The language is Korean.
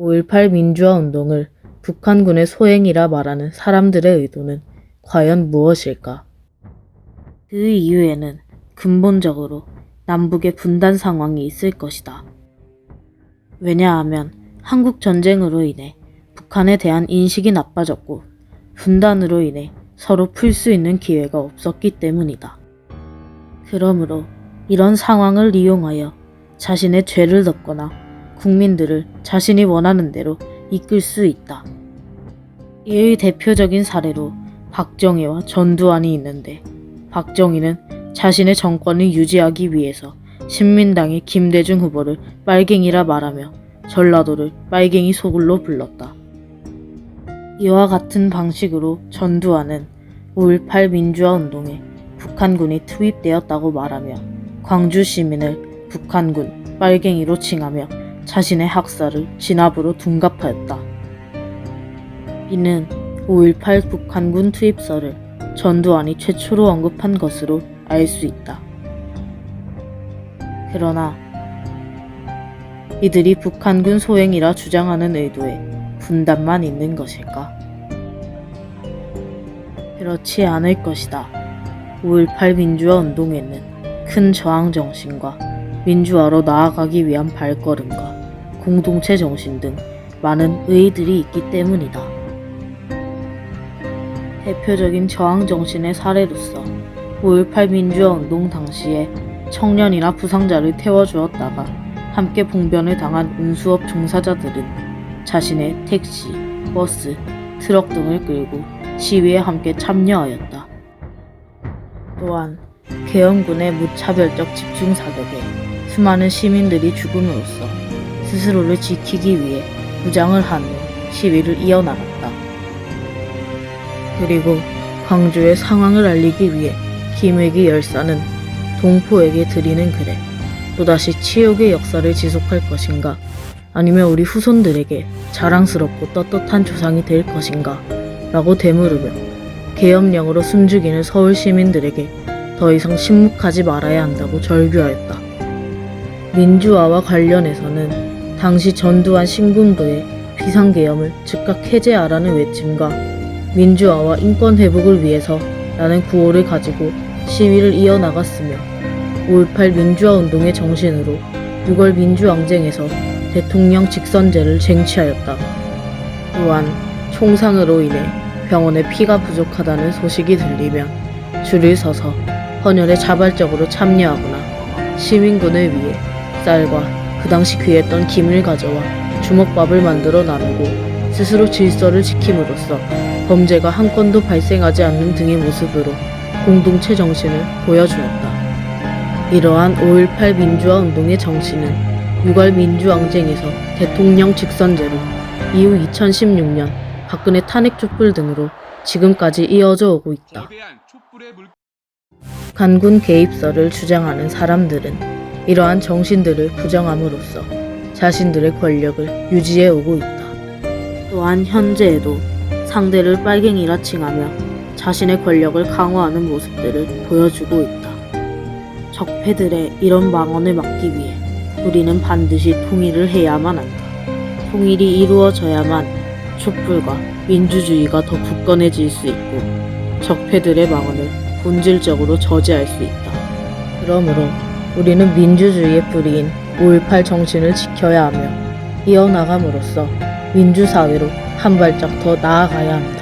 5.18 민주화 운동을 북한군의 소행이라 말하는 사람들의 의도는 과연 무엇일까? 그 이유에는 근본적으로 남북의 분단 상황이 있을 것이다. 왜냐하면 한국 전쟁으로 인해 북한에 대한 인식이 나빠졌고 분단으로 인해 서로 풀 수 있는 기회가 없었기 때문이다. 그러므로 이런 상황을 이용하여 자신의 죄를 덮거나 국민들을 자신이 원하는 대로 이끌 수 있다. 이의 대표적인 사례로 박정희와 전두환이 있는데, 박정희는 자신의 정권을 유지하기 위해서 신민당의 김대중 후보를 빨갱이라 말하며 전라도를 빨갱이 소굴로 불렀다. 이와 같은 방식으로 전두환은 5.18 민주화 운동에 북한군이 투입되었다고 말하며 광주 시민을 북한군 빨갱이로 칭하며 자신의 학살을 진압으로 둔갑하였다. 이는 5.18 북한군 투입설을 전두환이 최초로 언급한 것으로 알 수 있다. 그러나 이들이 북한군 소행이라 주장하는 의도에 분단만 있는 것일까? 그렇지 않을 것이다. 5.18 민주화 운동에는 큰 저항 정신과 민주화로 나아가기 위한 발걸음과 공동체 정신 등 많은 의의들이 있기 때문이다. 대표적인 저항 정신의 사례로서 5.18 민주화 운동 당시에 청년이나 부상자를 태워주었다가 함께 봉변을 당한 운수업 종사자들은 자신의 택시, 버스, 트럭 등을 끌고 시위에 함께 참여하였다. 또한 계엄군의 무차별적 집중 사격에 수많은 시민들이 죽음으로써 스스로를 지키기 위해 무장을 한 후 시위를 이어나갔다. 그리고 광주의 상황을 알리기 위해 김회기 열사는 동포에게 드리는 글에 또다시 치욕의 역사를 지속할 것인가, 아니면 우리 후손들에게 자랑스럽고 떳떳한 조상이 될 것인가 라고 되물으며 계엄령으로 숨죽이는 서울 시민들에게 더 이상 침묵하지 말아야 한다고 절규하였다. 민주화와 관련해서는 당시 전두환 신군부의 비상계엄을 즉각 해제하라는 외침과 민주화와 인권 회복을 위해서 라는 구호를 가지고 시위를 이어나갔으며 5.18 민주화 운동의 정신으로 6월 민주항쟁에서 대통령 직선제를 쟁취하였다. 또한 총상으로 인해 병원에 피가 부족하다는 소식이 들리면 줄을 서서 헌혈에 자발적으로 참여하거나 시민군을 위해 쌀과 그 당시 귀했던 김을 가져와 주먹밥을 만들어 나누고 스스로 질서를 지킴으로써 범죄가 한 건도 발생하지 않는 등의 모습으로 공동체 정신을 보여주었다. 이러한 5.18 민주화 운동의 정신은 6월 민주항쟁에서 대통령 직선제로 이후 2016년 박근혜 탄핵 촛불 등으로 지금까지 이어져 오고 있다. 북한군 개입설을 주장하는 사람들은 이러한 정신들을 부정함으로써 자신들의 권력을 유지해 오고 있다. 또한 현재에도 상대를 빨갱이라 칭하며 자신의 권력을 강화하는 모습들을 보여주고 있다. 적폐들의 이런 망언을 막기 위해 우리는 반드시 통일을 해야만 한다. 통일이 이루어져야만 촛불과 민주주의가 더 굳건해질 수 있고 적폐들의 망언을 본질적으로 저지할 수 있다. 그러므로 우리는 민주주의의 뿌리인 5.18 정신을 지켜야 하며 이어나감으로써 민주사회로 한 발짝 더 나아가야 한다.